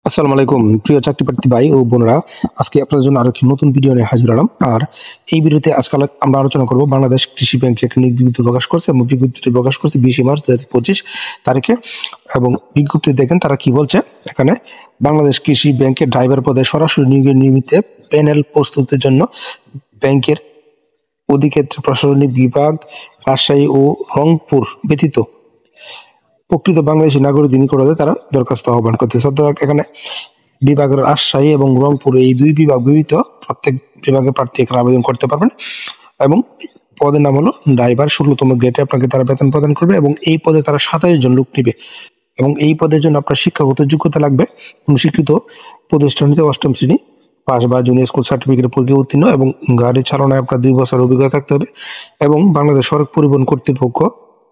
আসসালামু আলাইকুম প্রিয় চাকরি প্রার্থী ভাই ও বোনেরা। আজকে আপনাদের জন্য আরো একটি নতুন ভিডিও নিয়ে হাজির হলাম। আর এই ভিডিওতে আজকাল আমরা আলোচনা করব বাংলাদেশ কৃষি ব্যাংক একটা বিজ্ঞপ্তি প্রকাশ করছে এবং বিজ্ঞপ্তিটি প্রকাশ করছে 20 মার্চ 2025 তারিখে। এবং বিজ্ঞপ্তি দেখেন তারা কি বলছে এখানে, বাংলাদেশ কৃষি ব্যাংকের ড্রাইভার পদে সরাসরি নিয়োগের নিমিত্তে প্যানেল প্রস্তুতের জন্য ব্যাংকের অধিক্ষেত্রে প্রশাসনিক বিভাগ রাজশাহী ও রংপুর ব্যতীত প্রকৃত বাংলাদেশী নাগরিক নিকটে তারা দরখাস্ত আহ্বান করতেছে। অর্থাৎ এখানে বিভাগের রাজশাহী এবং রংপুর এই দুই বিভাগ ব্যতীত প্রত্যেক বিভাগের প্রার্থী এখানে আবেদন করতে পারবেন। এবং পদের নাম হলো ড্রাইভার, 16তম গ্রেডে আপনাকে তারা বেতন প্রদান করবে এবং এই পদে তারা 27 জন লোক নিবে। এবং এই পদের জন্য আপনার শিক্ষাগত যোগ্যতা লাগবে স্বীকৃত প্রতিষ্ঠান হতে 8ম শ্রেণী পাস বা জুনিয়র স্কুল সার্টিফিকেট পরীক্ষা উত্তীর্ণ এবং গাড়ি চালনায় আপনার 2 বছর অভিজ্ঞতা থাকতে হবে এবং বাংলাদেশ সড়ক পরিবহন কর্তৃপক্ষ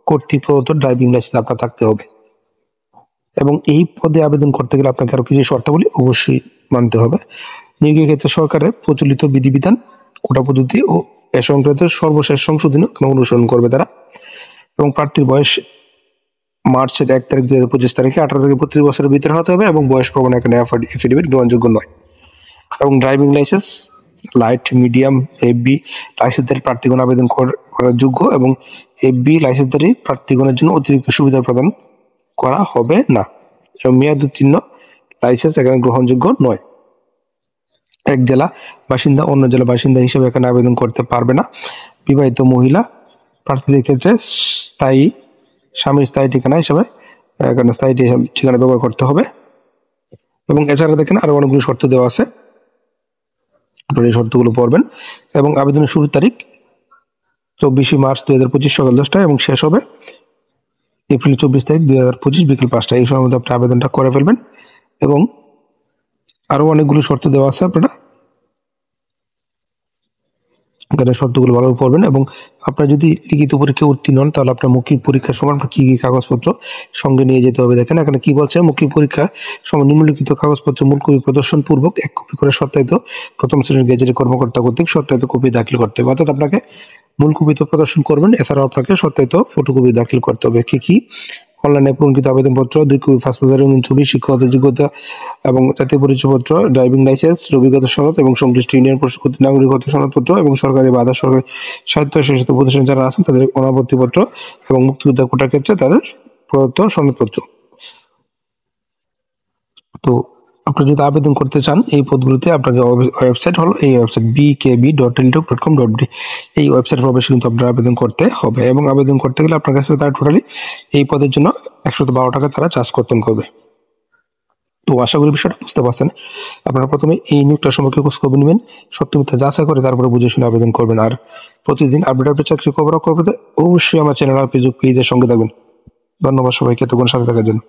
কর্তৃক প্রদত্ত ড্রাইভিং লাইসেন্স আপনার থাকতে হবে। এবং এই পদে আবেদন করতে গেলে আপনাকে আরো কিছু শর্তাবলী অবশ্যই মানতে হবে। নিয়োগের ক্ষেত্রে সরকারের প্রচলিত বিধিবিধান, কোটা পদ্ধতি ও এ সংক্রান্ত সর্বশেষ সংশোধনী অনুসরণ করবে তারা। এবং প্রার্থীর বয়স মার্চের 1 তারিখ 2025 তারিখে 18 থেকে 35 বছরের ভিতরে হতে হবে এবং বয়স প্রমাণ এখানে এফিডেভিট গ্রহণযোগ্য নয়। এবং ড্রাইভিং লাইসেন্স লাইট, মিডিয়াম, এফবি লাইসেন্সধারী প্রার্থীগণ আবেদন করার যোগ্য এবং এফবি লাইসেন্সধারী প্রার্থীগণের জন্য অতিরিক্ত সুবিধা প্রদান করা হবে না এবং মেয়াদ উত্তীর্ণ লাইসেন্স এখানে গ্রহণযোগ্য নয়। এক জেলা বাসিন্দা অন্য জেলা বাসিন্দা হিসেবে এখানে আবেদন করতে পারবে না। বিবাহিত মহিলা প্রার্থীদের ক্ষেত্রে স্বামীর স্থায়ী ঠিকানা হিসেবে এখানে স্থায়ী ঠিকানা ব্যবহার করতে হবে। এবং এছাড়া দেখেন আরো অনেকগুলো শর্ত দেওয়া আছে, আপনারা এই শর্তগুলো পড়বেন। এবং আবেদনের শুরুর তারিখ 24 মার্চ 2025 সকাল 10টায় এবং শেষ হবে এপ্রিল 24 তারিখ 2025 বিকেল 5টায়। এই সময়ের মধ্যে আপনি আবেদনটা করে ফেলবেন। এবং আরো অনেকগুলো শর্ত দেওয়া আছে, আপনারা এখানে শর্তগুলো ভালোভাবে পড়বেন। এবং আপনার যদি লিখিত পরীক্ষা উত্তীর্ণ হন তাহলে আপনার মৌখিক পরীক্ষার সময় আপনার কি কি কাগজপত্র সঙ্গে নিয়ে যেতে হবে। দেখেন এখানে কি বলছে, মৌখিক পরীক্ষা সময় নিম্নলিখিত কাগজপত্র মূল কপি প্রদর্শন পূর্বক 1 কপি করে সত্যায়িত প্রথম শ্রেণীর গেজেটের কর্মকর্তা কর্তৃক সত্যায়িত কপি দাখিল করতে হবে। অর্থাৎ আপনাকে মূল কপি তো প্রদর্শন করবেন, এছাড়াও আপনাকে সত্যায়িত ফটোকপি দাখিল করতে হবে। কি অনলাইনে পূরণকৃত আবেদনপত্র, 2 কপি পাসপোর্ট ছবি, শিক্ষাগত যোগ্যতা এবং জাতীয় পরিচয়পত্র, ড্রাইভিং লাইসেন্স, অভিজ্ঞতা সনদ এবং সংশ্লিষ্ট ইউনিয়ন পরিষদ নাগরিকত্ব সনদপত্র এবং সরকারি বা আধা সরকারি স্বায়ত্তশাসিত প্রতিষ্ঠান যারা আছেন তাদের অনাপত্তিপত্র এবং মুক্তিযোদ্ধা কোটার ক্ষেত্রে তাদের প্রদত্ত সনদপত্র। তো আপনি যদি আবেদন করতে চান এই পদগুলিতে আপনাকে ওয়েবসাইট হলো এই ওয়েবসাইট bkb.teletalk.com.bd, এই ওয়েবসাইটে প্রবেশ কিন্তু আপনার আবেদন করতে হবে। এবং আবেদন করতে গেলে আপনার কাছে তারা টোটালি এই পদের জন্য 112 টাকা তারা চার্জ করবে। তো আশা করি বিষয়টা বুঝতে পারছেন। আপনারা প্রথমে এই নিয়োগটা সম্পর্কে খোঁজ খবর নেবেন, সত্য মিথ্যা যাচাই করে তারপরে বুঝে শুনে আবেদন করবেন। আর প্রতিদিন আপডেট চাকরি খবর অবশ্যই আমার চ্যানেল আর ফেসবুক পেজের সঙ্গে থাকবেন। ধন্যবাদ সবাইকে এতক্ষণ সাথে থাকার জন্য।